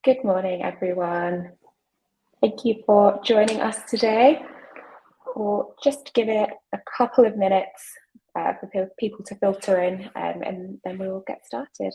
Good morning, everyone. Thank you for joining us today. We'll just give it a couple of minutes for people to filter in, and then we will get started.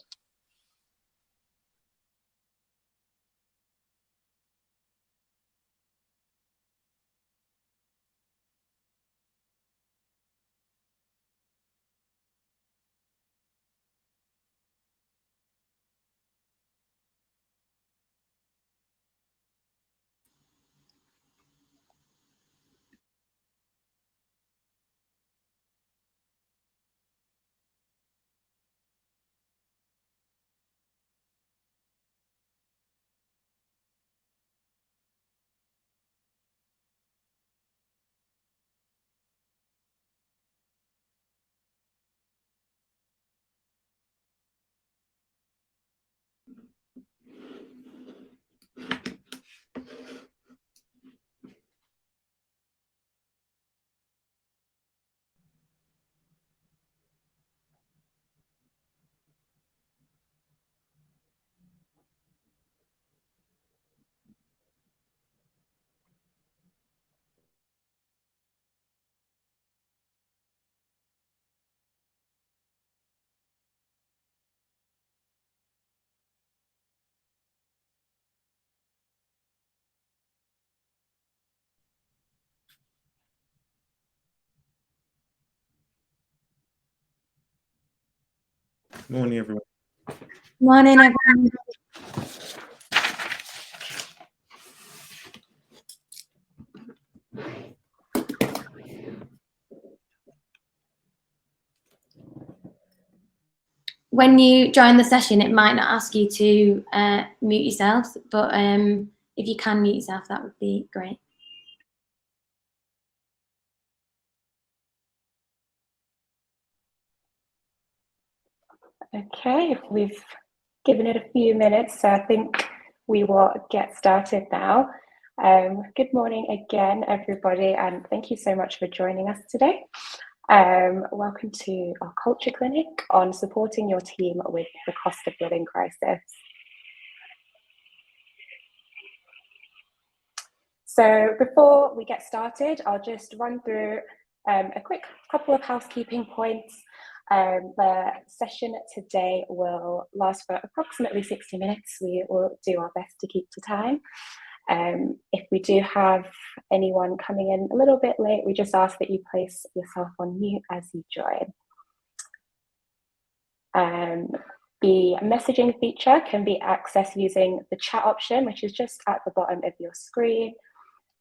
Morning, everyone. Morning, everyone. When you join the session, it might not ask you to mute yourselves, but if you can mute yourself, that would be great. Okay, we've given it a few minutes, so I think we will get started now. Good morning again, everybody, and thank you so much for joining us today. Welcome to our Culture Clinic on supporting your team with the cost of living crisis. So before we get started, I'll just run through a quick couple of housekeeping points. The session today will last for approximately 60 minutes. We will do our best to keep to time. If we do have anyone coming in a little bit late, we just ask that you place yourself on mute as you join. The messaging feature can be accessed using the chat option, which is just at the bottom of your screen.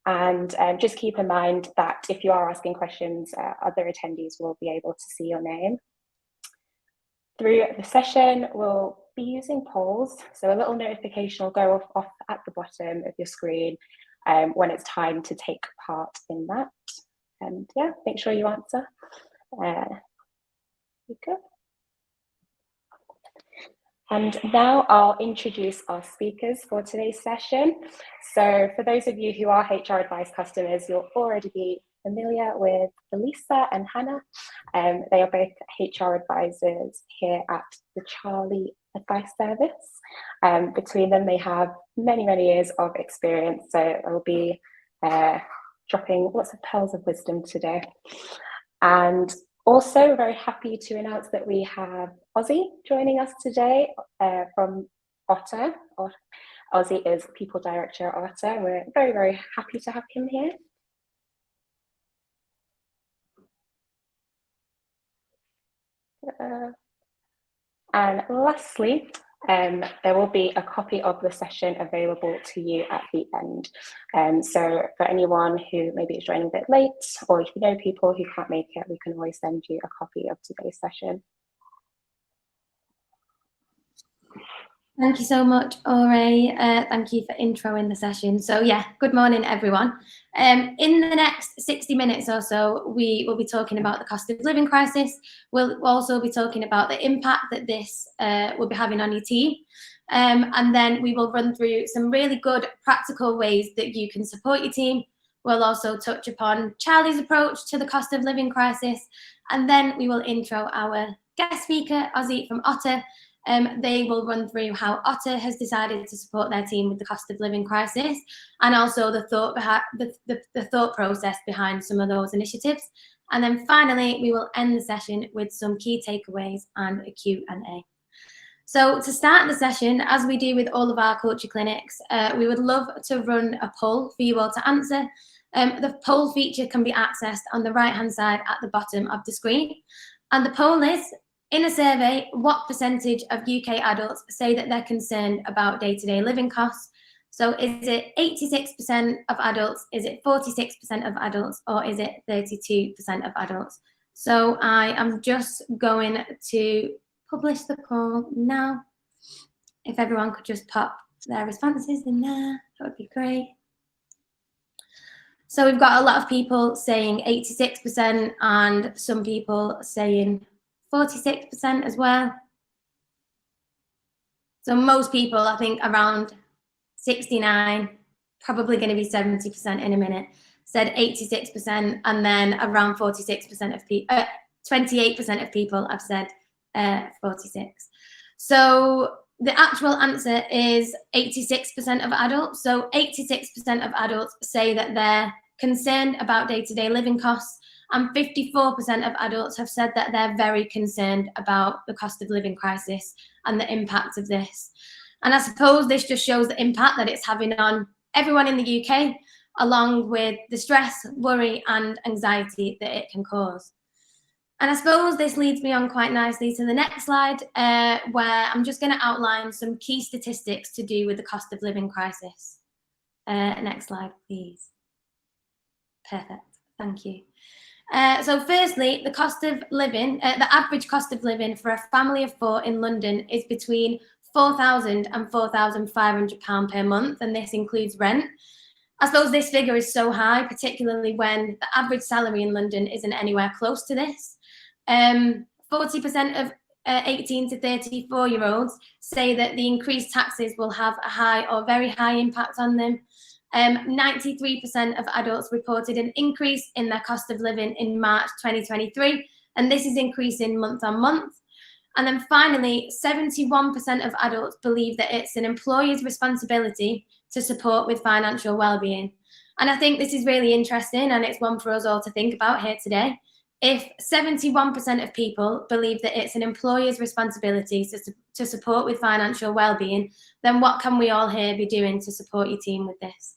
And just keep in mind that if you are asking questions, other attendees will be able to see your name. Through the session, we'll be using polls. So a little notification will go off at the bottom of your screen when it's time to take part in that. And yeah, make sure you answer. There you go. And now I'll introduce our speakers for today's session. So for those of you who are HR Advice customers, you'll already be familiar with Elisa and Hannah. They are both HR advisors here at the Charlie Advice Service. Between them, they have many, many years of experience. So they'll be dropping lots of pearls of wisdom today. And also very happy to announce that we have Ozzy joining us today from Otter. Ozzy is People Director at Otter. We're very, very happy to have him here. And lastly, there will be a copy of the session available to you at the end. So for anyone who maybe is joining a bit late, or if you know people who can't make it, we can always send you a copy of today's session. Thank you so much, Ore. Thank you for introing the session. So yeah, good morning, everyone. In the next 60 minutes or so, we will be talking about the cost of living crisis. We'll also be talking about the impact that this will be having on your team. And then we will run through some really good practical ways that you can support your team. We'll also touch upon Charlie's approach to the cost of living crisis. And then we will intro our guest speaker, Ozzy from Otter, They will run through how Otter has decided to support their team with the cost of living crisis, and also the thought process behind some of those initiatives. And then finally, we will end the session with some key takeaways and a Q&A. So to start the session, as we do with all of our culture clinics, we would love to run a poll for you all to answer. The poll feature can be accessed on the right-hand side at the bottom of the screen. And the poll is, in a survey, what percentage of UK adults say that they're concerned about day-to-day living costs? So is it 86% of adults, is it 46% of adults, or is it 32% of adults? So I am just going to publish the poll now. If everyone could just pop their responses in there, that would be great. So we've got a lot of people saying 86% and some people saying 46% as well. So most people, I think around 69, probably going to be 70% in a minute, said 86%, and then around 46% of people, 28% of people have said 46. So the actual answer is 86% of adults. So 86% of adults say that they're concerned about day-to-day living costs, and 54% of adults have said that they're very concerned about the cost of living crisis and the impact of this. And I suppose this just shows the impact that it's having on everyone in the UK, along with the stress, worry, and anxiety that it can cause. And I suppose this leads me on quite nicely to the next slide, where I'm just going to outline some key statistics to do with the cost of living crisis. Next slide, please. Perfect. Thank you. So firstly, the cost of living, the average cost of living for a family of 4 in London is between £4,000 and £4,500 per month, and this includes rent. I suppose this figure is so high, particularly when the average salary in London isn't anywhere close to this. 40% of 18 to 34-year-olds say that the increased taxes will have a high or very high impact on them. 93% of adults reported an increase in their cost of living in March 2023, and this is increasing month on month. And then finally, 71% of adults believe that it's an employer's responsibility to support with financial well-being. And I think this is really interesting, and it's one for us all to think about here today. If 71% of people believe that it's an employer's responsibility to support with financial well-being, then what can we all here be doing to support your team with this?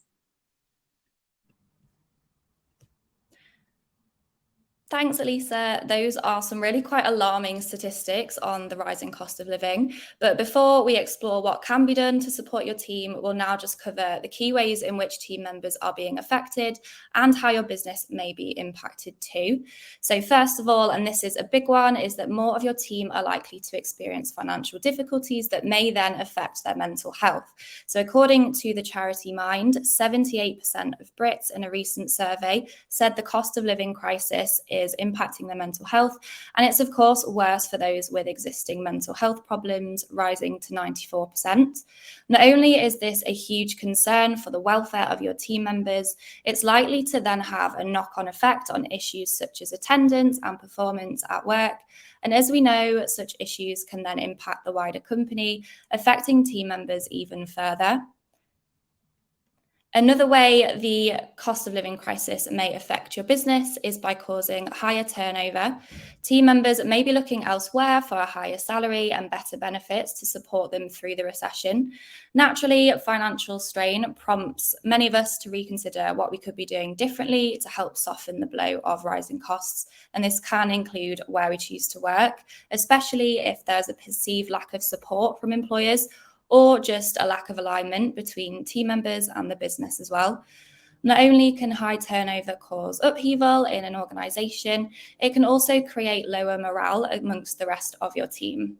Thanks, Elisa. Those are some really quite alarming statistics on the rising cost of living. But before we explore what can be done to support your team, we'll now just cover the key ways in which team members are being affected and how your business may be impacted too. So first of all, and this is a big one, is that more of your team are likely to experience financial difficulties that may then affect their mental health. So according to the charity Mind, 78% of Brits in a recent survey said the cost of living crisis is impacting their mental health, and it's of course worse for those with existing mental health problems, rising to 94%. Not only is this a huge concern for the welfare of your team members, it's likely to then have a knock-on effect on issues such as attendance and performance at work. And as we know, such issues can then impact the wider company, affecting team members even further. Another way the cost of living crisis may affect your business is by causing higher turnover. Team members may be looking elsewhere for a higher salary and better benefits to support them through the recession. Naturally, financial strain prompts many of us to reconsider what we could be doing differently to help soften the blow of rising costs. And this can include where we choose to work, especially if there's a perceived lack of support from employers, or just a lack of alignment between team members and the business as well. Not only can high turnover cause upheaval in an organisation, it can also create lower morale amongst the rest of your team.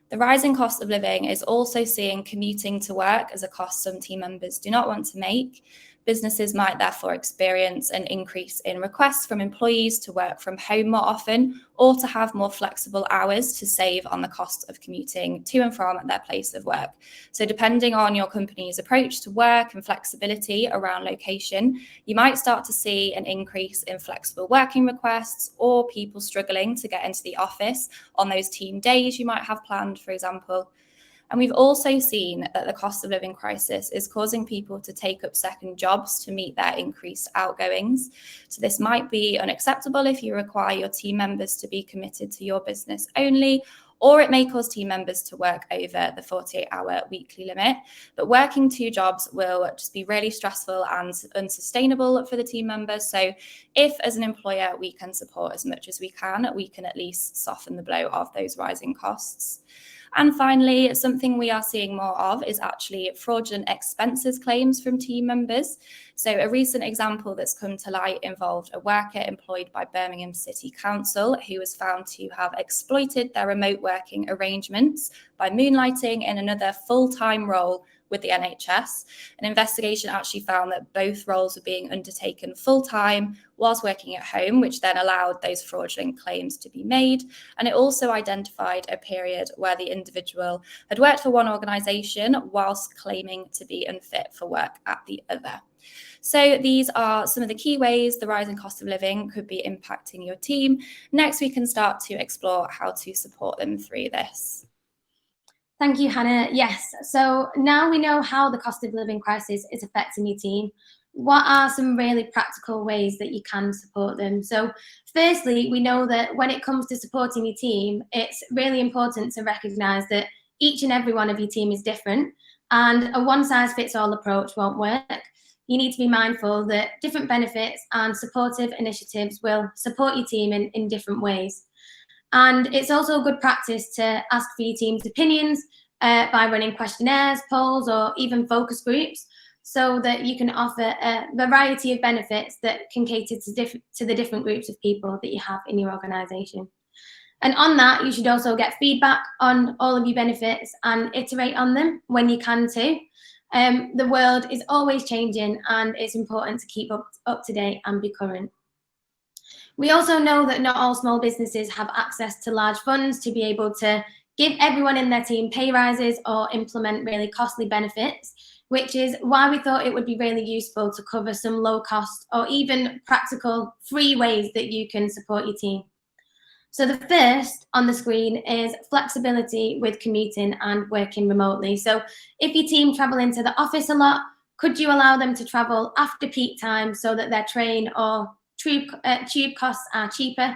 The rising cost of living is also seeing commuting to work as a cost some team members do not want to make. Businesses might therefore experience an increase in requests from employees to work from home more often, or to have more flexible hours to save on the cost of commuting to and from their place of work. So depending on your company's approach to work and flexibility around location, you might start to see an increase in flexible working requests, or people struggling to get into the office on those team days you might have planned, for example. And we've also seen that the cost of living crisis is causing people to take up second jobs to meet their increased outgoings. So this might be unacceptable if you require your team members to be committed to your business only, or it may cause team members to work over the 48-hour weekly limit. But working 2 jobs will just be really stressful and unsustainable for the team members. So if, as an employer, we can support as much as we can at least soften the blow of those rising costs. And finally, something we are seeing more of is actually fraudulent expenses claims from team members. So a recent example that's come to light involved a worker employed by Birmingham City Council who was found to have exploited their remote working arrangements by moonlighting in another full-time role with the NHS. An investigation actually found that both roles were being undertaken full-time whilst working at home, which then allowed those fraudulent claims to be made. And it also identified a period where the individual had worked for one organisation whilst claiming to be unfit for work at the other. So these are some of the key ways the rising cost of living could be impacting your team. Next, we can start to explore how to support them through this. Thank you, Hannah. Yes, so now we know how the cost of living crisis is affecting your team. What are some really practical ways that you can support them? So firstly, we know that when it comes to supporting your team, it's really important to recognise that each and every one of your team is different, and a one-size-fits-all approach won't work. You need to be mindful that different benefits and supportive initiatives will support your team in different ways. And it's also a good practice to ask for your team's opinions by running questionnaires, polls, or even focus groups, so that you can offer a variety of benefits that can cater to the different groups of people that you have in your organisation. And on that, you should also get feedback on all of your benefits and iterate on them when you can too. The world is always changing, and it's important to keep up to date and be current. We also know that not all small businesses have access to large funds to be able to give everyone in their team pay rises or implement really costly benefits, which is why we thought it would be really useful to cover some low cost or even practical free ways that you can support your team. So the first on the screen is flexibility with commuting and working remotely. So if your team travel into the office a lot, could you allow them to travel after peak time so that their train or tube costs are cheaper?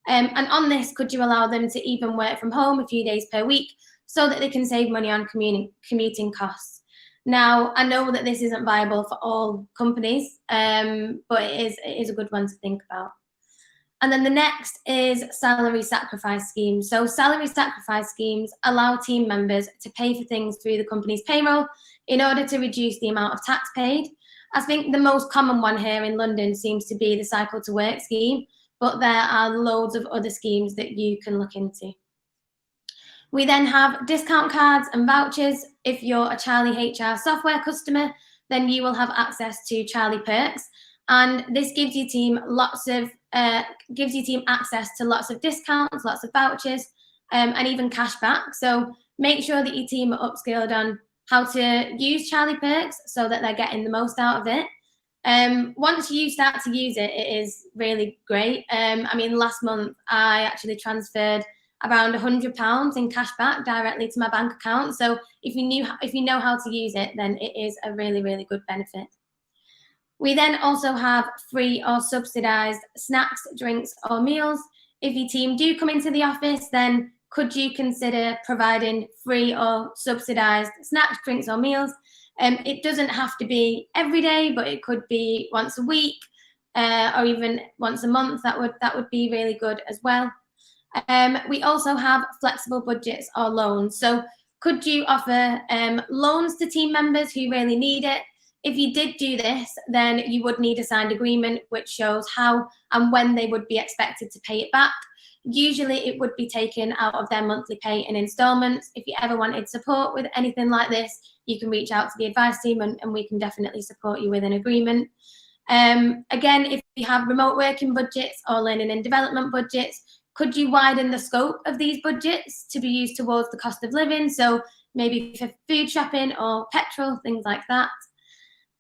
And on this, could you allow them to even work from home a few days per week so that they can save money on commuting costs? Now, I know that this isn't viable for all companies, but it is a good one to think about. And then the next is salary sacrifice schemes. So salary sacrifice schemes allow team members to pay for things through the company's payroll in order to reduce the amount of tax paid. I think the most common one here in London seems to be the Cycle to Work scheme, but there are loads of other schemes that you can look into. We then have discount cards and vouchers. If you're a Charlie HR software customer, then you will have access to Charlie Perks, and this gives your team access to lots of discounts, lots of vouchers, and even cash back. So make sure that your team are upskilled on how to use Charlie Perks so that they're getting the most out of it. Once you start to use it, it is really great. I mean, last month I actually transferred around £100 in cash back directly to my bank account. So if you know how to use it, then it is a really, really good benefit. We then also have free or subsidised snacks, drinks, or meals. If your team do come into the office, then could you consider providing free or subsidised snacks, drinks, or meals? It doesn't have to be every day, but it could be once a week or even once a month. That would be really good as well. We also have flexible budgets or loans. So could you offer loans to team members who really need it? If you did do this, then you would need a signed agreement which shows how and when they would be expected to pay it back. Usually it would be taken out of their monthly pay in instalments. If you ever wanted support with anything like this, you can reach out to the advice team and we can definitely support you with an agreement. Again, if you have remote working budgets or learning and development budgets, could you widen the scope of these budgets to be used towards the cost of living? So maybe for food shopping or petrol, things like that.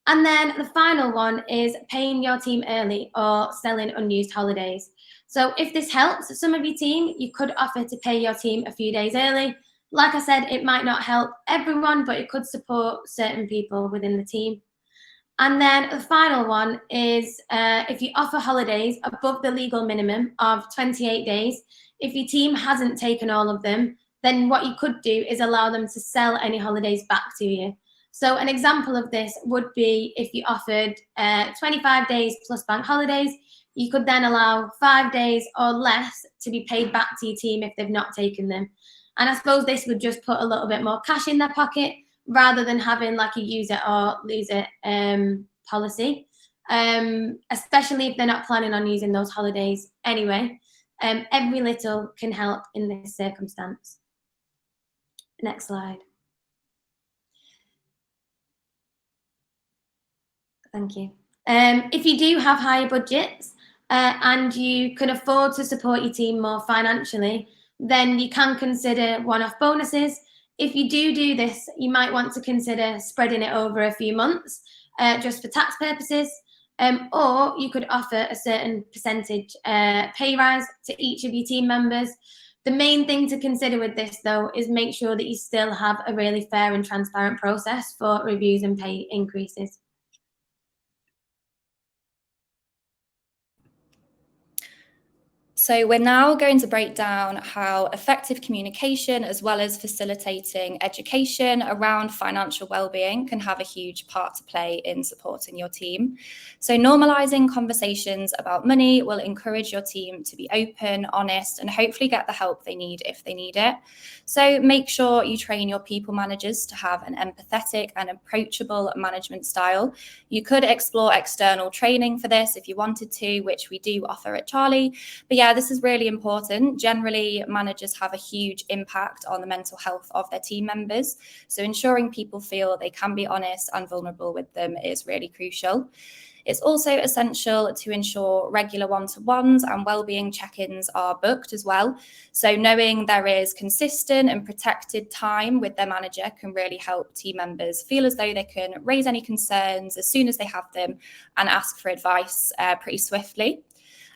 And then the final one is paying your team early or selling unused holidays. So if this helps some of your team, you could offer to pay your team a few days early. Like I said, it might not help everyone, but it could support certain people within the team. And then the final one is if you offer holidays above the legal minimum of 28 days, if your team hasn't taken all of them, then what you could do is allow them to sell any holidays back to you. So an example of this would be if you offered 25 days plus bank holidays, you could then allow 5 days or less to be paid back to your team if they've not taken them. And I suppose this would just put a little bit more cash in their pocket rather than having like a use it or lose it policy, especially if they're not planning on using those holidays anyway. Every little can help in this circumstance. Next slide. Thank you. If you do have higher budgets and you can afford to support your team more financially, then you can consider one-off bonuses. If you do this, you might want to consider spreading it over a few months just for tax purposes, or you could offer a certain percentage pay rise to each of your team members. The main thing to consider with this, though, is make sure that you still have a really fair and transparent process for reviews and pay increases. So we're now going to break down how effective communication as well as facilitating education around financial well-being can have a huge part to play in supporting your team. So normalizing conversations about money will encourage your team to be open, honest, and hopefully get the help they need if they need it. So make sure you train your people managers to have an empathetic and approachable management style. You could explore external training for this if you wanted to, which we do offer at Charlie. But yeah, this is really important. Generally, managers have a huge impact on the mental health of their team members. So ensuring people feel they can be honest and vulnerable with them is really crucial. It's also essential to ensure regular one-to-ones and wellbeing check-ins are booked as well. So knowing there is consistent and protected time with their manager can really help team members feel as though they can raise any concerns as soon as they have them and ask for advice pretty swiftly.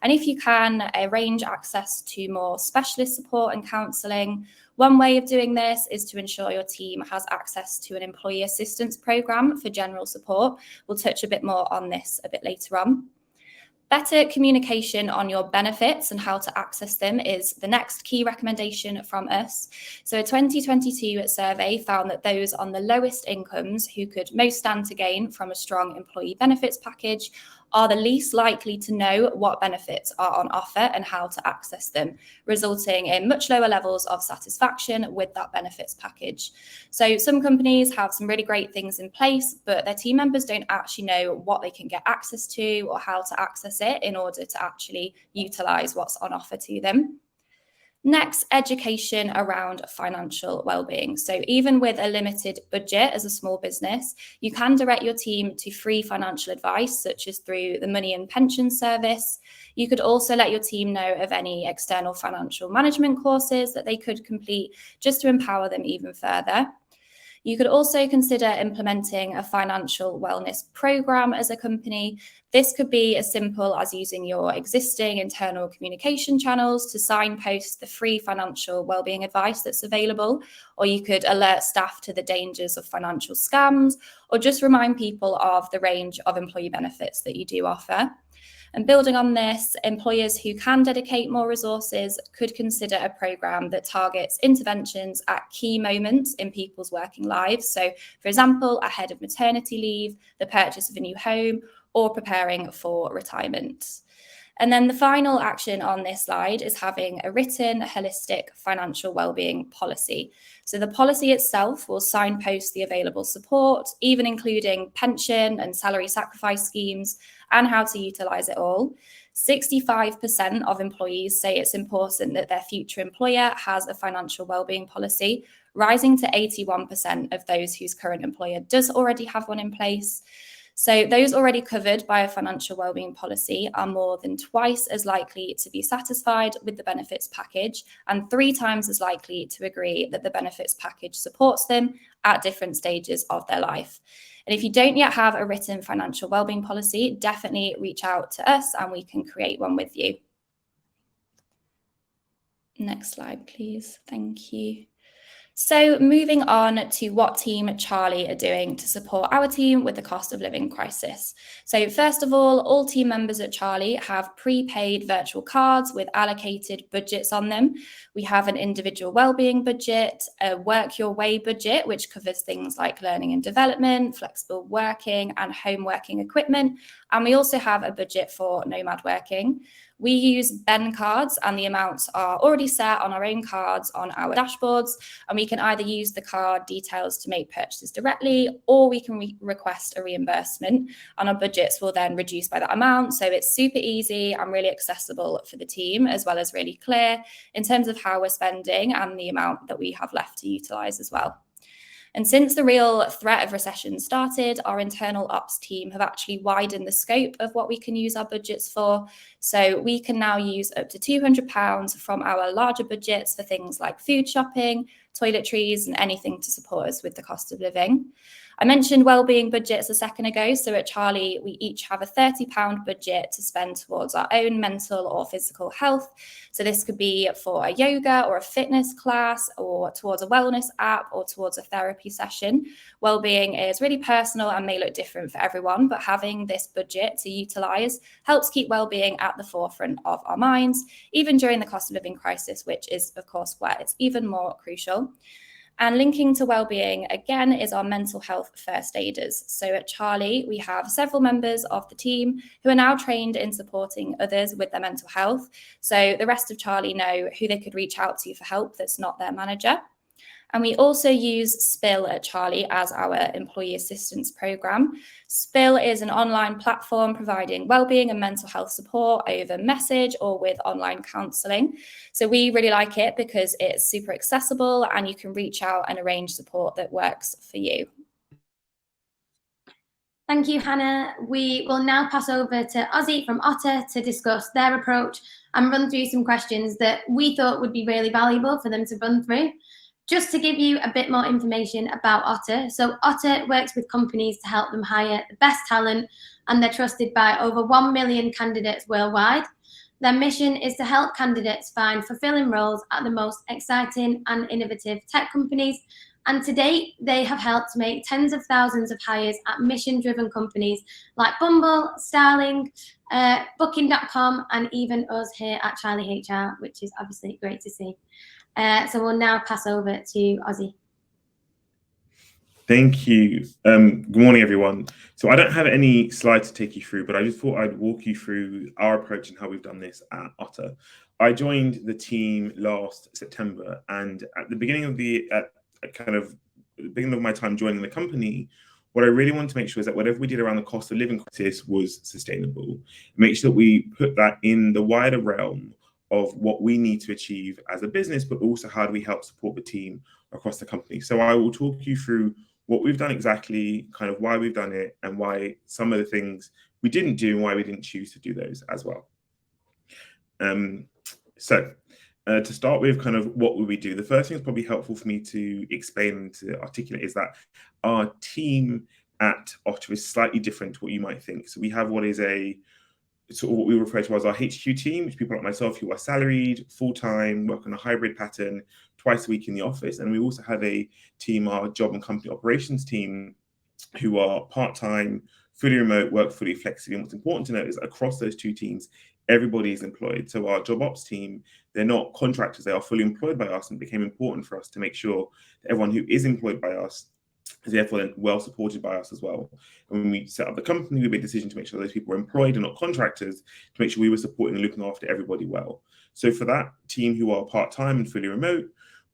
And if you can, arrange access to more specialist support and counselling. One way of doing this is to ensure your team has access to an employee assistance programme for general support. We'll touch a bit more on this a bit later on. Better communication on your benefits and how to access them is the next key recommendation from us. So a 2022 survey found that those on the lowest incomes who could most stand to gain from a strong employee benefits package are the least likely to know what benefits are on offer and how to access them, resulting in much lower levels of satisfaction with that benefits package. So some companies have some really great things in place, but their team members don't actually know what they can get access to or how to access it in order to actually utilise what's on offer to them. Next, education around financial well-being. So even with a limited budget as a small business, you can direct your team to free financial advice, such as through the Money and Pension Service. You could also let your team know of any external financial management courses that they could complete just to empower them even further. You could also consider implementing a financial wellness program as a company. This could be as simple as using your existing internal communication channels to signpost the free financial wellbeing advice that's available, or you could alert staff to the dangers of financial scams, or just remind people of the range of employee benefits that you do offer. And building on this, employers who can dedicate more resources could consider a programme that targets interventions at key moments in people's working lives. So, for example, ahead of maternity leave, the purchase of a new home, or preparing for retirement. And then the final action on this slide is having a written, holistic financial wellbeing policy. So the policy itself will signpost the available support, even including pension and salary sacrifice schemes, and how to utilise it all. 65% of employees say it's important that their future employer has a financial wellbeing policy, rising to 81% of those whose current employer does already have one in place. So those already covered by a financial wellbeing policy are more than twice as likely to be satisfied with the benefits package and 3 times as likely to agree that the benefits package supports them at different stages of their life. And if you don't yet have a written financial wellbeing policy, definitely reach out to us and we can create one with you. Next slide, please. Thank you. So moving on to what Team Charlie are doing to support our team with the cost of living crisis. So first of all team members at Charlie have prepaid virtual cards with allocated budgets on them. We have an individual wellbeing budget, a work your way budget, which covers things like learning and development, flexible working and home working equipment. And we also have a budget for nomad working. We use Ben cards and the amounts are already set on our own cards on our dashboards, and we can either use the card details to make purchases directly, or we can request a reimbursement, and our budgets will then reduce by that amount. So it's super easy and really accessible for the team, as well as really clear in terms of how we're spending and the amount that we have left to utilize as well. And since the real threat of recession started, our internal ops team have actually widened the scope of what we can use our budgets for. So we can now use up to £200 from our larger budgets for things like food shopping, toiletries, and anything to support us with the cost of living. I mentioned wellbeing budgets a second ago. So at Charlie, we each have a £30 budget to spend towards our own mental or physical health. So this could be for a yoga or a fitness class, or towards a wellness app, or towards a therapy session. Wellbeing is really personal and may look different for everyone, but having this budget to utilise helps keep wellbeing at the forefront of our minds, even during the cost of living crisis, which is, of course, where it's even more crucial. And linking to wellbeing, again, is our mental health first aiders. So at Charlie, we have several members of the team who are now trained in supporting others with their mental health. So the rest of Charlie know who they could reach out to for help that's not their manager. And we also use Spill at Charlie as our employee assistance programme. Spill is an online platform providing wellbeing and mental health support over message or with online counselling. So we really like it because it's super accessible and you can reach out and arrange support that works for you. Thank you, Hannah. We will now pass over to Ozzy from Otter to discuss their approach and run through some questions that we thought would be really valuable for them to run through. Just to give you a bit more information about Otter. So Otter works with companies to help them hire the best talent, and they're trusted by over 1 million candidates worldwide. Their mission is to help candidates find fulfilling roles at the most exciting and innovative tech companies. And to date, they have helped make tens of thousands of hires at mission-driven companies like Bumble, Starling, Booking.com, and even us here at Charlie HR, which is obviously great to see. So we'll now pass over to Ozzy. Thank you. Good morning, everyone. So I don't have any slides to take you through, but I just thought I'd walk you through our approach and how we've done this at Otter. I joined the team last September, and at the beginning of beginning of my time joining the company, what I really wanted to make sure is that whatever we did around the cost of living crisis was sustainable. Make sure that we put that in the wider realm of what we need to achieve as a business, but also how do we help support the team across the company. So I will talk you through what we've done exactly, kind of why we've done it, and why some of the things we didn't do and why we didn't choose to do those as well. To start with, kind of what would we do? The first thing that's probably helpful for me to explain and to articulate is that our team at Otter is slightly different to what you might think. So we have what is what we refer to as our HQ team, which people like myself who are salaried, full-time, work on a hybrid pattern, twice a week in the office. And we also have a team, our job and company operations team, who are part-time, fully remote, work fully flexibly. And what's important to note is that across those two teams, everybody is employed. So our job ops team, they're not contractors, they are fully employed by us, and it became important for us to make sure that everyone who is employed by us is therefore then well supported by us as well. And when we set up the company, we made a decision to make sure those people were employed and not contractors, to make sure we were supporting and looking after everybody well. So for that team who are part-time and fully remote,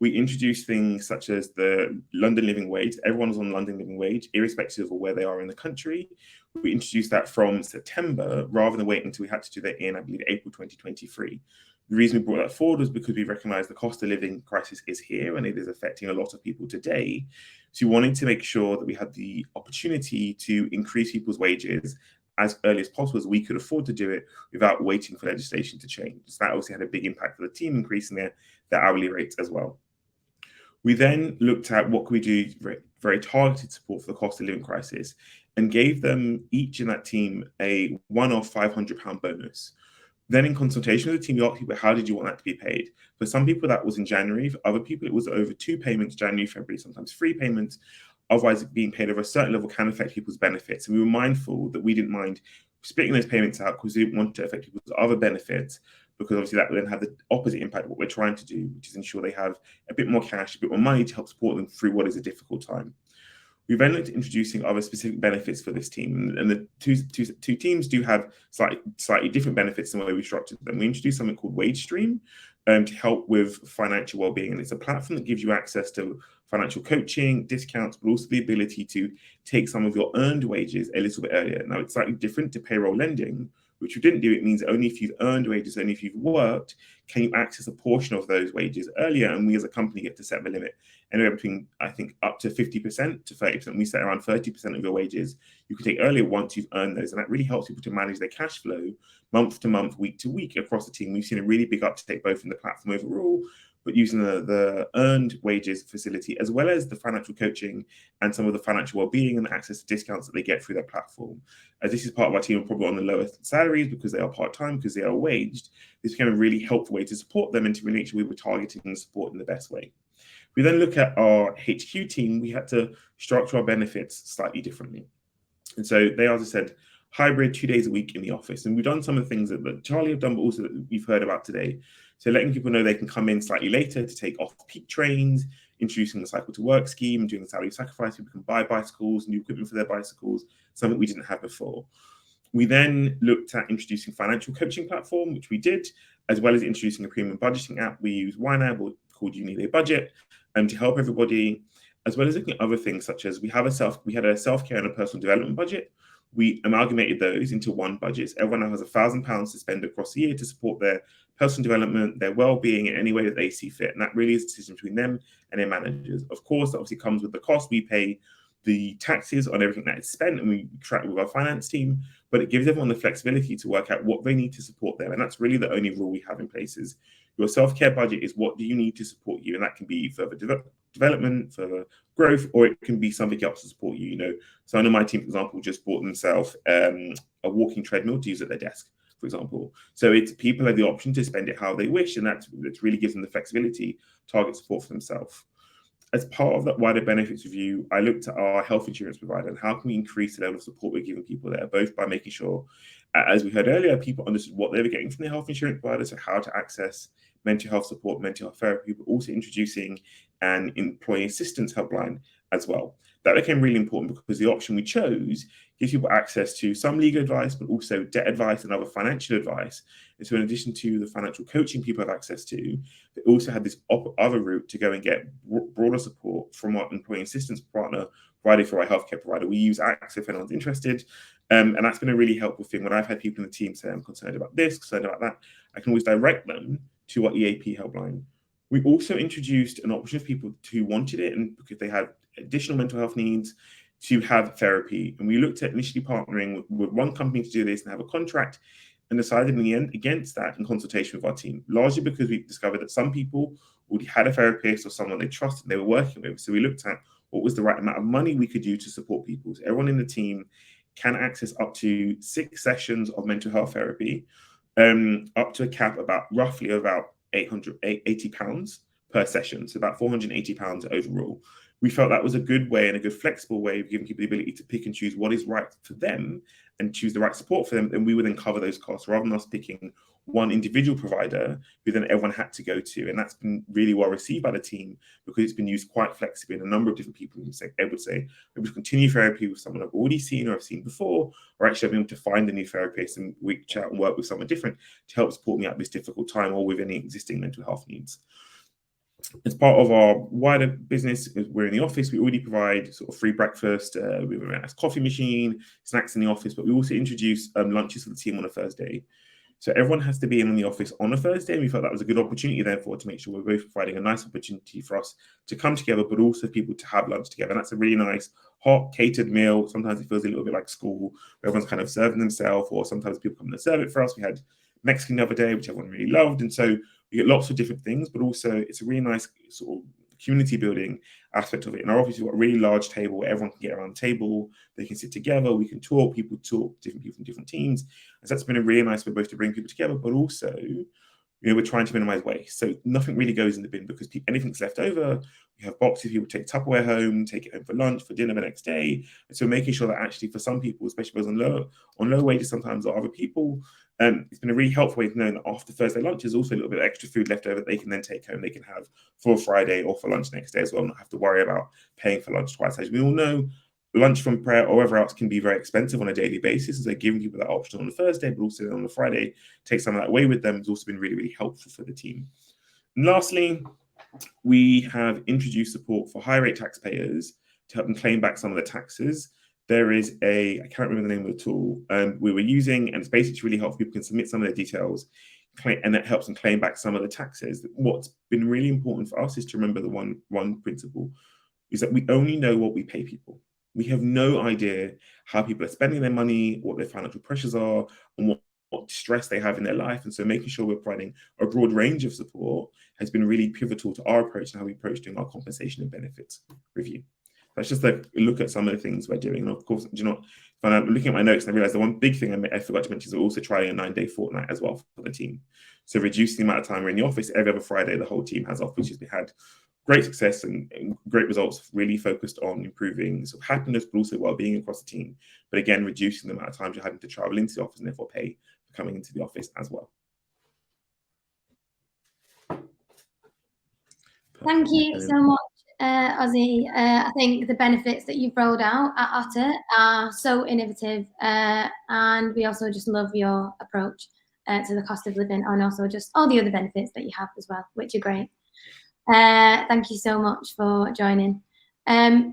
We introduced things such as the London Living Wage. Everyone was on London Living Wage, irrespective of where they are in the country. We introduced that from September rather than waiting until we had to do that in, I believe, April 2023. The reason we brought that forward was because we recognised the cost of living crisis is here and it is affecting a lot of people today. So we wanted to make sure that we had the opportunity to increase people's wages as early as possible, as we could afford to do it without waiting for legislation to change. So that obviously had a big impact for the team, increasing their hourly rates as well. We then looked at what could we do very targeted support for the cost of living crisis and gave them each in that team a one-off £500 bonus. Then in consultation with the team, we asked people, how did you want that to be paid? For some people, that was in January. For other people, it was over 2 payments, January, February, sometimes 3 payments. Otherwise, being paid over a certain level can affect people's benefits. And we were mindful that we didn't mind splitting those payments out because we didn't want to affect people's other benefits, because obviously that would then have the opposite impact of what we're trying to do, which is ensure they have a bit more cash, a bit more money to help support them through what is a difficult time. We then looked at introducing other specific benefits for this team, and the two teams do have slightly different benefits than the way we structured them. We introduced something called WageStream to help with financial well-being, and it's a platform that gives you access to financial coaching, discounts, but also the ability to take some of your earned wages a little bit earlier. Now, it's slightly different to payroll lending, which we didn't do. It means only if you've earned wages, only if you've worked, can you access a portion of those wages earlier. And we as a company get to set the limit anywhere between, I think, up to 50% to 30%. We set around 30% of your wages you can take earlier once you've earned those. And that really helps people to manage their cash flow month to month, week to week across the team. We've seen a really big uptake both in the platform overall, but using the earned wages facility, as well as the financial coaching and some of the financial well-being and the access to discounts that they get through their platform. As this is part of our team, probably on the lowest salaries because they are part-time, because they are waged, this became a really helpful way to support them and to make sure we were targeting and supporting the best way. We then look at our HQ team. We had to structure our benefits slightly differently. And so they, as I said, hybrid, 2 days a week in the office. And we've done some of the things that Charlie have done, but also that we've heard about today. So letting people know they can come in slightly later to take off-peak trains, introducing the cycle to work scheme, doing the salary sacrifice. People can buy bicycles, new equipment for their bicycles, something we didn't have before. We then looked at introducing financial coaching platform, which we did, as well as introducing a premium budgeting app. We use YNAB, called You Need a Budget, to help everybody, as well as looking at other things such as we had a self-care and a personal development budget. We amalgamated those into one budget. Everyone now has £1,000 to spend across the year to support their personal development, their well-being in any way that they see fit. And that really is a decision between them and their managers. Of course, that obviously comes with the cost. We pay the taxes on everything that is spent, and we track with our finance team, but it gives everyone the flexibility to work out what they need to support them. And that's really the only rule we have in place is your self-care budget is what do you need to support you? And that can be further development, further growth, or it can be something else to support you. You know, so I know my team, for example, just bought themselves a walking treadmill to use at their desk, for example. So it's people have the option to spend it how they wish, and that really gives them the flexibility, target support for themselves. As part of that wider benefits review, I looked at our health insurance provider and how can we increase the level of support we're giving people there, both by making sure, as we heard earlier, people understood what they were getting from their health insurance provider, so how to access mental health support, mental health therapy, but also introducing an employee assistance helpline as well. That became really important because the option we chose gives people access to some legal advice, but also debt advice and other financial advice. And so in addition to the financial coaching people have access to, they also had this other route to go and get broader support from our employee assistance partner provided for our healthcare provider. We use AXA if anyone's interested. And that's been a really helpful thing. When I've had people in the team say, I'm concerned about this, concerned about that, I can always direct them to our EAP helpline. We also introduced an option for people who wanted it, and because they had additional mental health needs, to have therapy. And we looked at initially partnering with one company to do this and have a contract, and decided in the end against that in consultation with our team, largely because we discovered that some people already had a therapist or someone they trusted they were working with. So we looked at what was the right amount of money we could do to support people. So everyone in the team can access up to 6 sessions of mental health therapy, up to a cap roughly about £80 per session, so about £480 overall. We felt that was a good way and a good flexible way of giving people the ability to pick and choose what is right for them and choose the right support for them, and we would then cover those costs rather than us picking one individual provider who then everyone had to go to. And that's been really well received by the team because it's been used quite flexibly. And a number of different people would say, able to continue therapy with someone I've already seen or I've seen before, or actually I've been able to find a new therapist and reach out and work with someone different to help support me at this difficult time or with any existing mental health needs. As part of our wider business, we're in the office, we already provide sort of free breakfast, we have a nice coffee machine, snacks in the office, but we also introduce lunches for the team on a Thursday. So everyone has to be in the office on a Thursday, and we felt that was a good opportunity, therefore, to make sure we're both providing a nice opportunity for us to come together, but also people to have lunch together. And that's a really nice, hot, catered meal. Sometimes it feels a little bit like school, where everyone's kind of serving themselves, or sometimes people come and serve it for us. We had Mexican the other day, which everyone really loved. And so we get lots of different things, but also it's a really nice sort of community building aspect of it. In our office, we've got a really large table where everyone can get around the table, they can sit together, we can talk, people talk, different people from different teams. And so that's been a really nice way both to bring people together, but also, we're trying to minimize waste. So nothing really goes in the bin, because anything's left over. We have boxes, people take Tupperware home, take it home for lunch, for dinner the next day. And so making sure that actually for some people, especially those on low wages sometimes, or other people, it's been a really helpful way to know that after Thursday lunch, there's also a little bit of extra food left over that they can then take home. They can have for Friday or for lunch next day as well, not have to worry about paying for lunch twice. As we all know, lunch from Pret or wherever else can be very expensive on a daily basis. So giving people that option on a Thursday, but also on a Friday, take some of that away with them, has also been really, really helpful for the team. And lastly, we have introduced support for high rate taxpayers to help them claim back some of the taxes. There is I can't remember the name of the tool we were using, and it's basically really helpful. People can submit some of their details, and that helps them claim back some of the taxes. What's been really important for us is to remember the one principle, is that we only know what we pay people. We have no idea how people are spending their money, what their financial pressures are, and what stress they have in their life. And so making sure we're providing a broad range of support has been really pivotal to our approach and how we approach doing our compensation and benefits review. That's just like a look at some of the things we're doing. And of course, when I'm looking at my notes, and I realized the one big thing I forgot to mention is we're also trying a 9-day fortnight as well for the team. So reducing the amount of time we're in the office. Every other Friday, the whole team has off, which has had great success and great results, really focused on improving sort of happiness, but also well-being across the team. But again, reducing the amount of time you're having to travel into the office and therefore pay for coming into the office as well. Thank you so much, Ozzy. I think the benefits that you've rolled out at Otter are so innovative, and we also just love your approach to the cost of living, and also just all the other benefits that you have as well, which are great. Thank you so much for joining.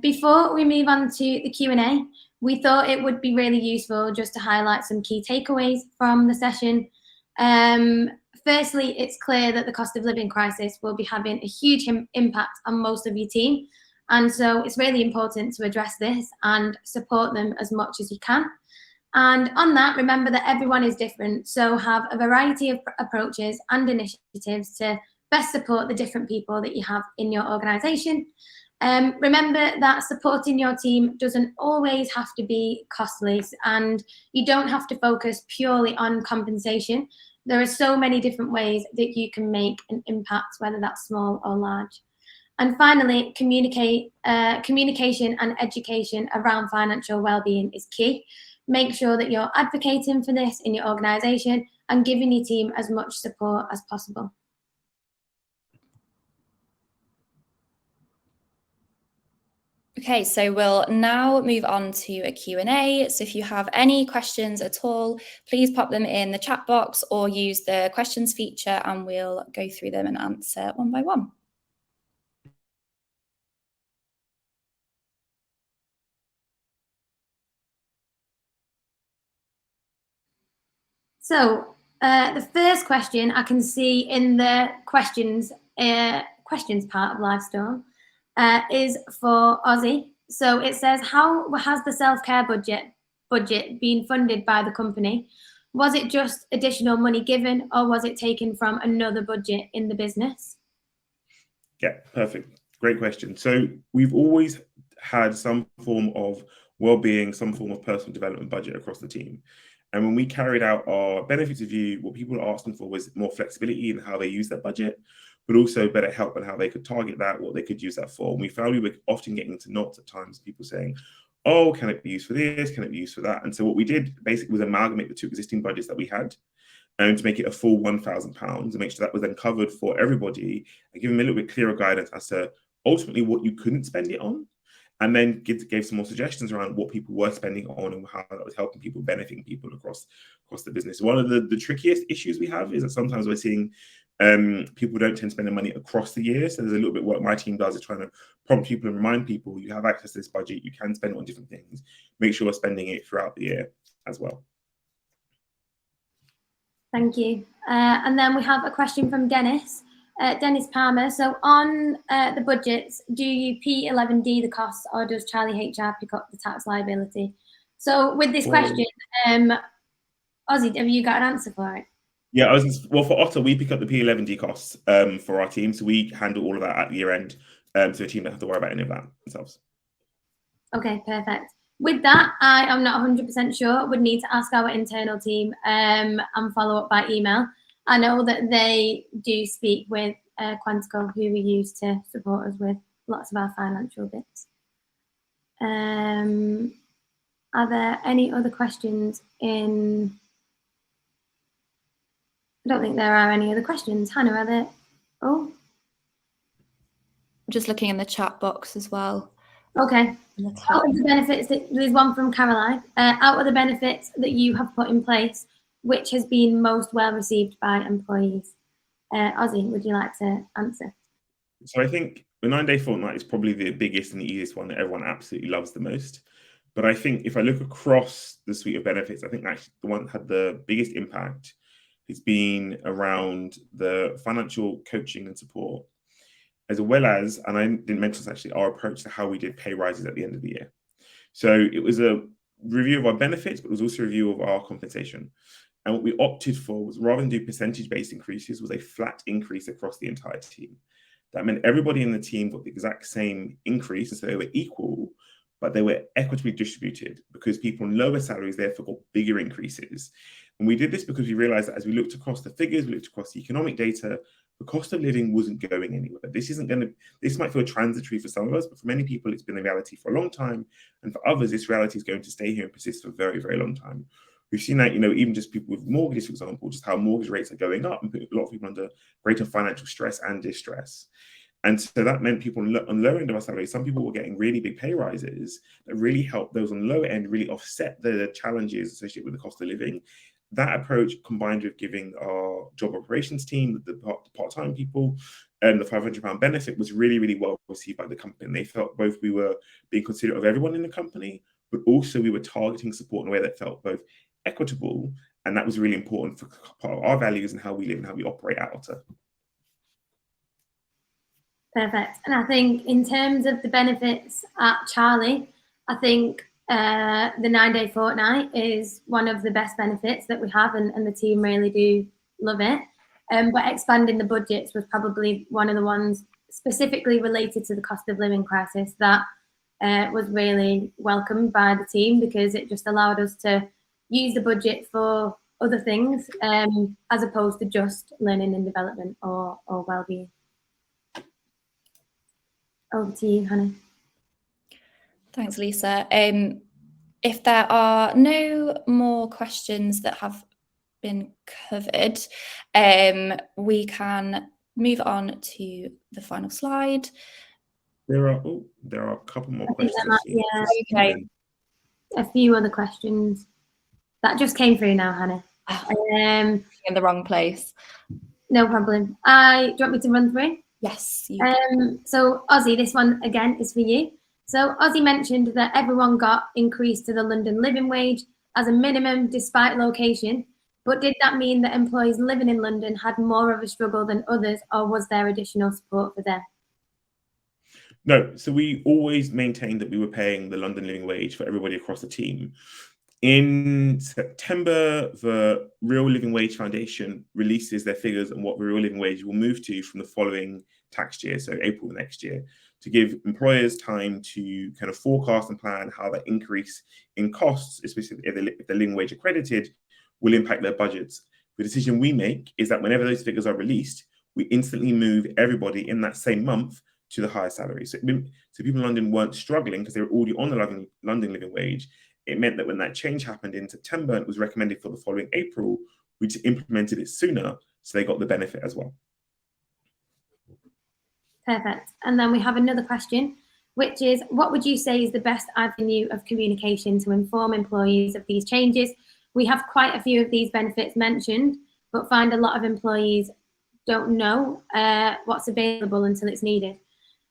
Before we move on to the Q&A, we thought it would be really useful just to highlight some key takeaways from the session. Firstly, it's clear that the cost of living crisis will be having a huge impact on most of your team. And so it's really important to address this and support them as much as you can. And on that, remember that everyone is different. So have a variety of approaches and initiatives to best support the different people that you have in your organisation. Remember that supporting your team doesn't always have to be costly, and you don't have to focus purely on compensation. There are so many different ways that you can make an impact, whether that's small or large. And finally, communication and education around financial well-being is key. Make sure that you're advocating for this in your organisation and giving your team as much support as possible. Okay, so we'll now move on to a Q&A. So if you have any questions at all, please pop them in the chat box or use the questions feature, and we'll go through them and answer one by one. So the first question I can see in the questions part of Livestorm is for Ozzy. So it says, how has the self-care budget been funded by the company? Was it just additional money given, or was it taken from another budget in the business? Yeah, perfect. Great question. So we've always had some form of well-being, some form of personal development budget across the team. And when we carried out our benefits review, what people were asking for was more flexibility in how they use that budget, but also better help on how they could target that, what they could use that for. And we found we were often getting into knots at times, people saying, oh, can it be used for this? Can it be used for that? And so what we did basically was amalgamate the two existing budgets that we had, and to make it a full £1,000 and make sure that was then covered for everybody, and give them a little bit clearer guidance as to ultimately what you couldn't spend it on. And then gave some more suggestions around what people were spending on and how that was helping people, benefiting people across the business. One of the trickiest issues we have is that sometimes we're seeing People don't tend to spend their money across the year. So there's a little bit of work my team does is trying to prompt people and remind people you have access to this budget, you can spend it on different things. Make sure you're spending it throughout the year as well. Thank you. And then we have a question from Dennis. Dennis Palmer. So on the budgets, do you P11D the costs, or does Charlie HR pick up the tax liability? So with this question, Ozzy, have you got an answer for it? Yeah, well, for Otter, we pick up the P11D costs for our team. So we handle all of that at the year end. So the team don't have to worry about any of that themselves. Okay, perfect. With that, I am not 100% sure. Would need to ask our internal team and follow up by email. I know that they do speak with Quantico, who we use to support us with lots of our financial bits. Are there any other questions in? I don't think there are any other questions. Hannah, are there? Oh. Just looking in the chat box as well. Okay. Out of the benefits, there's one from Caroline. Out of the benefits that you have put in place, which has been most well received by employees? Ozzy, would you like to answer? So I think the 9-day fortnight is probably the biggest and the easiest one that everyone absolutely loves the most. But I think if I look across the suite of benefits, I think actually the one that had the biggest impact has been around the financial coaching and support, as well as, and I didn't mention this actually, our approach to how we did pay rises at the end of the year. So it was a review of our benefits, but it was also a review of our compensation. And what we opted for was, rather than do percentage-based increases, was a flat increase across the entire team. That meant everybody in the team got the exact same increase, and so they were equal, but they were equitably distributed because people on lower salaries therefore got bigger increases. And we did this because we realized that as we looked across the figures, we looked across the economic data, the cost of living wasn't going anywhere. This might feel transitory for some of us, but for many people, it's been a reality for a long time. And for others, this reality is going to stay here and persist for a very, very long time. We've seen that, even just people with mortgages, for example, just how mortgage rates are going up and putting a lot of people under greater financial stress and distress. And so that meant people on the lower end of our salary, some people were getting really big pay rises that really helped those on the lower end really offset the challenges associated with the cost of living. That approach, combined with giving our job operations team, the part-time people, and the £500 benefit, was really, really well received by the company. And they felt both we were being considerate of everyone in the company, but also we were targeting support in a way that felt both equitable, and that was really important for part of our values and how we live and how we operate at Otter. Perfect. And I think in terms of the benefits at Charlie, I think the 9-day fortnight is one of the best benefits that we have, and the team really do love it. But expanding the budgets was probably one of the ones specifically related to the cost of living crisis that was really welcomed by the team, because it just allowed us to use the budget for other things as opposed to just learning and development or well-being. Over to you, Hannah. Thanks, Lisa. If there are no more questions that have been covered, we can move on to the final slide. There are a couple more questions. Okay. A few other questions that just came through now, Hannah. In the wrong place. No problem. Do you want me to run through? Yes. So Ozzy, this one again is for you. So Ozzy mentioned that everyone got increased to the London living wage as a minimum despite location, but did that mean that employees living in London had more of a struggle than others, or was there additional support for them? No, so we always maintained that we were paying the London living wage for everybody across the team. In September, the Real Living Wage Foundation releases their figures on what the real living wage will move to from the following tax year, so April of next year, to give employers time to kind of forecast and plan how that increase in costs, especially if they're living wage accredited, will impact their budgets. The decision we make is that whenever those figures are released, we instantly move everybody in that same month to the higher salary. So people in London weren't struggling because they were already on the London living wage. It meant that when that change happened in September and it was recommended for the following April, we just implemented it sooner, so they got the benefit as well. Perfect. And then we have another question, which is, what would you say is the best avenue of communication to inform employees of these changes? We have quite a few of these benefits mentioned, but find a lot of employees don't know what's available until it's needed.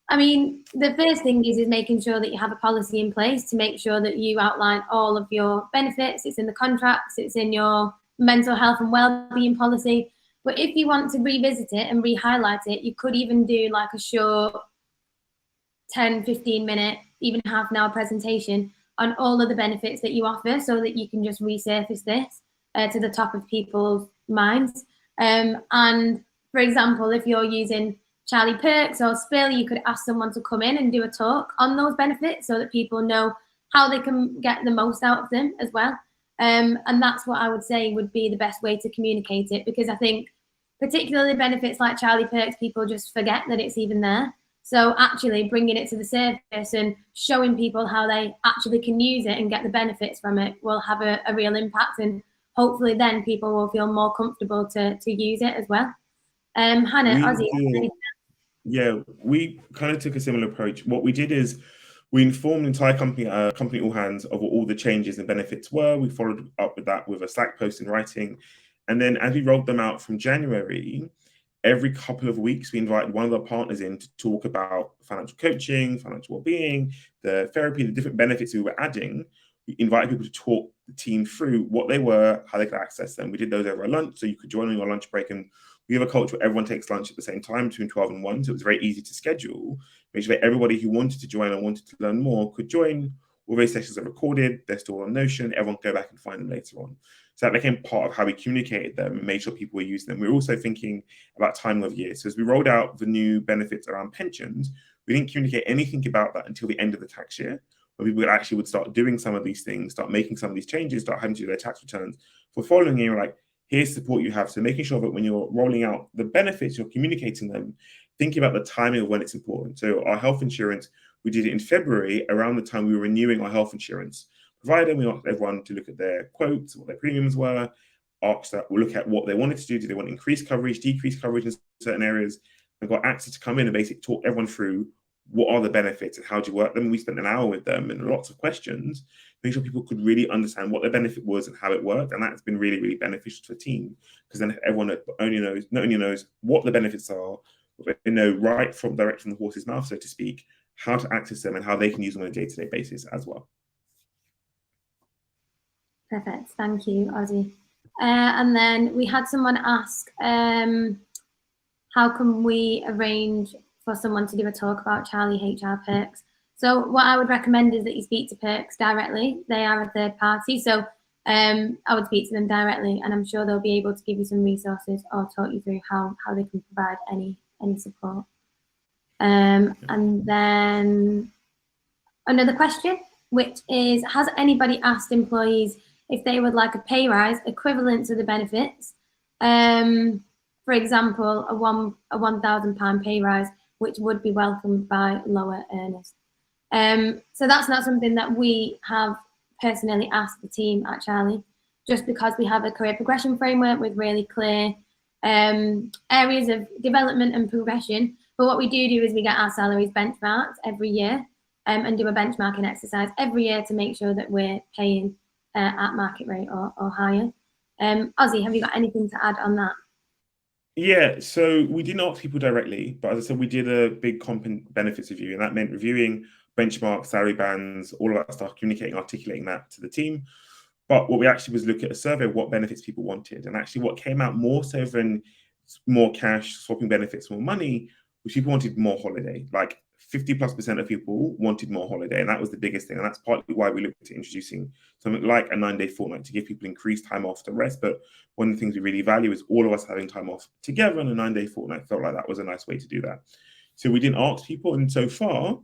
I mean, the first thing is making sure that you have a policy in place to make sure that you outline all of your benefits. It's in the contracts, it's in your mental health and well-being policy. But if you want to revisit it and re-highlight it, you could even do like a short 10, 15 minute, even half an hour presentation on all of the benefits that you offer, so that you can just resurface this to the top of people's minds. And for example, if you're using Charlie Perks or Spill, you could ask someone to come in and do a talk on those benefits so that people know how they can get the most out of them as well. And that's what I would say would be the best way to communicate it, because I think particularly benefits like Charlie Perks, people just forget that it's even there. So actually bringing it to the surface and showing people how they actually can use it and get the benefits from it will have a real impact, and hopefully then people will feel more comfortable to use it as well. Hannah, Ozzy. Yeah, we kind of took a similar approach. What we did is we informed the entire company all hands of what all the changes and benefits were. We followed up with that with a Slack post in writing. And then as we rolled them out from January, every couple of weeks, we invited one of our partners in to talk about financial coaching, financial well-being, the therapy, the different benefits we were adding. We invited people to talk the team through what they were, how they could access them. We did those over a lunch, so you could join on your lunch break. And we have a culture where everyone takes lunch at the same time between 12 and 1, so it was very easy to schedule. Make sure that everybody who wanted to join and wanted to learn more could join. All those sessions are recorded, they're still on Notion, everyone can go back and find them later on. So that became part of how we communicated them and made sure people were using them. We were also thinking about time of year. So as we rolled out the new benefits around pensions, we didn't communicate anything about that until the end of the tax year, where people actually would start doing some of these things, start making some of these changes, start having to do their tax returns. For following year, like, here's support you have. So making sure that when you're rolling out the benefits, you're communicating them, thinking about the timing of when it's important. So our health insurance, we did it in February around the time we were renewing our health insurance provider. We asked everyone to look at their quotes, what their premiums were, asked that we'll look at what they wanted to do. Do they want increased coverage, decreased coverage in certain areas? And got access to come in and basically talk everyone through what are the benefits and how do you work them. We spent an hour with them and lots of questions, make sure people could really understand what their benefit was and how it worked. And that's been really, really beneficial to the team, because then everyone not only knows what the benefits are, but they know direct from the horse's mouth, so to speak, how to access them and how they can use them on a day-to-day basis as well. Perfect. Thank you, Ozzy. And then we had someone ask, how can we arrange for someone to give a talk about Charlie HR Perks? So what I would recommend is that you speak to Perks directly. They are a third party. So I would speak to them directly, and I'm sure they'll be able to give you some resources or talk you through how they can provide any support. And then another question, which is, has anybody asked employees if they would like a pay rise equivalent to the benefits? For example, a £1,000 pay rise, which would be welcomed by lower earners. So that's not something that we have personally asked the team at Charlie, just because we have a career progression framework with really clear areas of development and progression. But what we do is we get our salaries benchmarked every year and do a benchmarking exercise every year to make sure that we're paying at market rate or higher. Ozzy, have you got anything to add on that? Yeah, so we didn't ask people directly, but as I said, we did a big comp and benefits review, and that meant reviewing benchmarks, salary bands, all of that stuff, communicating, articulating that to the team. But what we actually was looking at a survey of what benefits people wanted, and actually what came out more so than more cash, swapping benefits, more money, was people wanted more holiday. Like 50+% of people wanted more holiday, and that was the biggest thing. And that's partly why we looked at introducing something like a 9-day fortnight to give people increased time off to rest. But one of the things we really value is all of us having time off together, and a 9-day fortnight felt like that was a nice way to do that. So we didn't ask people, and so far,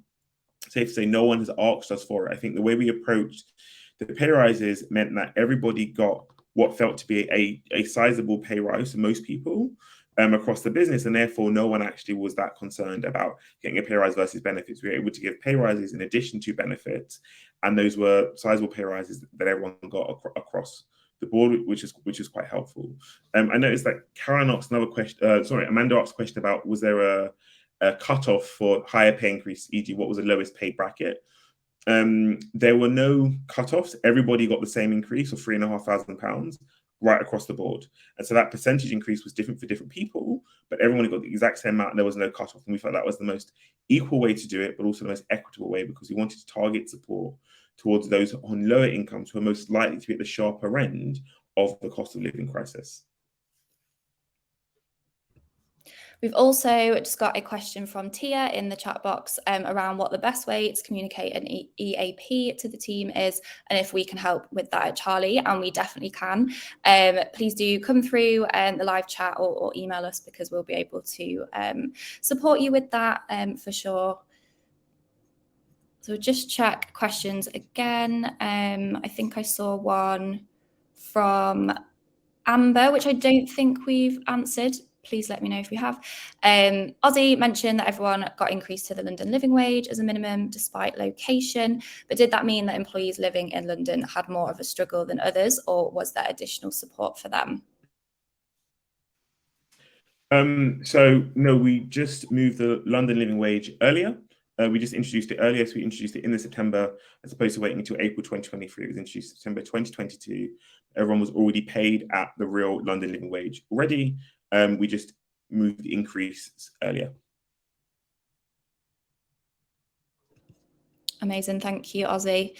safe to say, no one has asked us for it. I think the way we approached the pay rises meant that everybody got what felt to be a sizable pay rise to most people across the business, and therefore no one actually was that concerned about getting a pay rise versus benefits. We were able to give pay rises in addition to benefits, and those were sizable pay rises that everyone got across the board, which is quite helpful. I noticed that Karen asked another question. Amanda asked a question about, was there a cutoff for higher pay increase, e.g., what was the lowest paid bracket? There were no cutoffs. Everybody got the same increase of £3,500. right across the board. And so that percentage increase was different for different people, but everyone got the exact same amount and there was no cutoff. And we felt that was the most equal way to do it, but also the most equitable way, because we wanted to target support towards those on lower incomes who are most likely to be at the sharper end of the cost of living crisis. We've also just got a question from Tia in the chat box around what the best way to communicate an EAP to the team is, and if we can help with that at Charlie, and we definitely can. Please do come through the live chat or email us, because we'll be able to support you with that for sure. So just check questions again. I think I saw one from Amber, which I don't think we've answered. Please let me know if we have. Ozzy mentioned that everyone got increased to the London living wage as a minimum despite location, but did that mean that employees living in London had more of a struggle than others, or was there additional support for them? So no, we just moved the London living wage earlier. We just introduced it earlier, so we introduced it in the September, as opposed to waiting until April 2023. It was introduced September 2022. Everyone was already paid at the real London living wage already. We just moved the increase earlier. Amazing, thank you, Ozzy.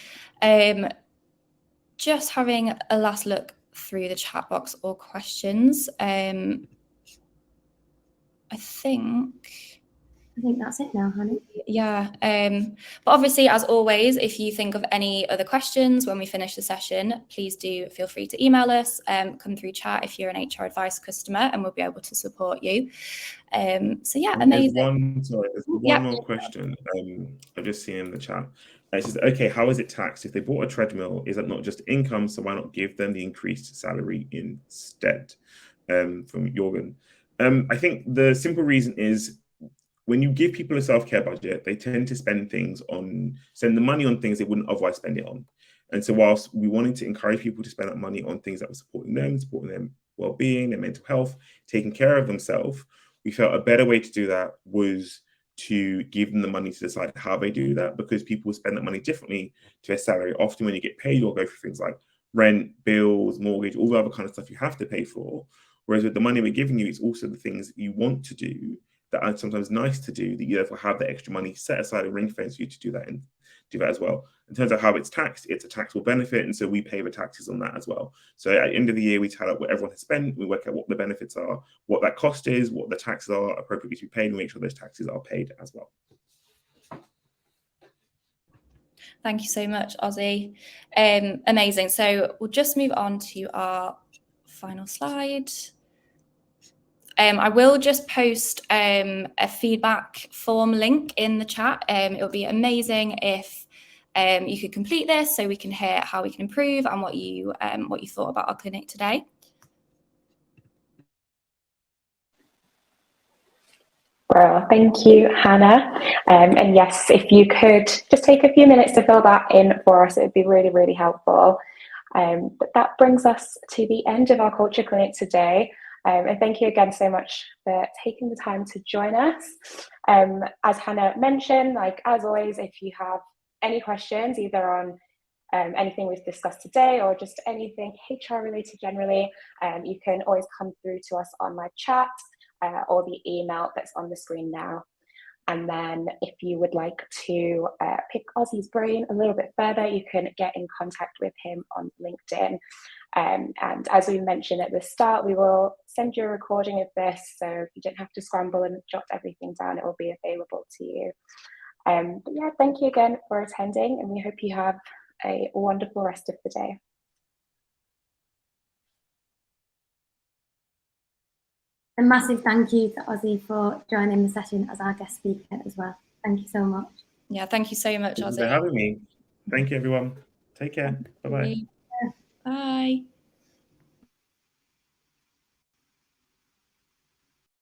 Just having a last look through the chat box or questions. I think that's it now, Hannah. Yeah, but obviously, as always, if you think of any other questions when we finish the session, please do feel free to email us, come through chat if you're an HR Advice customer, and we'll be able to support you. So yeah, amazing. There's one more question I've just seen in the chat. It says, okay, how is it taxed? If they bought a treadmill, is that not just income? So why not give them the increased salary instead? From Jorgen. I think the simple reason is, when you give people a self-care budget, they tend to spend the money on things they wouldn't otherwise spend it on. And so whilst we wanted to encourage people to spend that money on things that were supporting their well-being, their mental health, taking care of themselves, we felt a better way to do that was to give them the money to decide how they do that, because people spend that money differently to their salary. Often when you get paid, you'll go for things like rent, bills, mortgage, all the other kind of stuff you have to pay for. Whereas with the money we're giving you, it's also the things you want to do that are sometimes nice to do, that you therefore have the extra money set aside and ring fence for you to do that and do that as well. In terms of how it's taxed, it's a taxable benefit, and so we pay the taxes on that as well. So at the end of the year, we tell out what everyone has spent, we work out what the benefits are, what that cost is, what the taxes are appropriately to be paid, and make sure those taxes are paid as well. Thank you so much, Ozzy. Amazing. So we'll just move on to our final slide. I will just post a feedback form link in the chat. It would be amazing if you could complete this, so we can hear how we can improve and what you thought about our clinic today. Well, thank you, Hannah. And yes, if you could just take a few minutes to fill that in for us, it would be really, really helpful. But that brings us to the end of our culture clinic today. And thank you again so much for taking the time to join us. As Hannah mentioned, like as always, if you have any questions, either on anything we've discussed today or just anything HR related generally, you can always come through to us on my chat or the email that's on the screen now. And then if you would like to pick Ozzy's brain a little bit further, you can get in contact with him on LinkedIn. And as we mentioned at the start, we will send you a recording of this, so you don't have to scramble and jot everything down. It will be available to you. But yeah, thank you again for attending, and we hope you have a wonderful rest of the day. A massive thank you to Ozzy for joining the session as our guest speaker as well. Thank you so much. Yeah, thank you so much, Ozzy. Thank you for having me. Thank you, everyone. Take care. Bye-bye. Bye.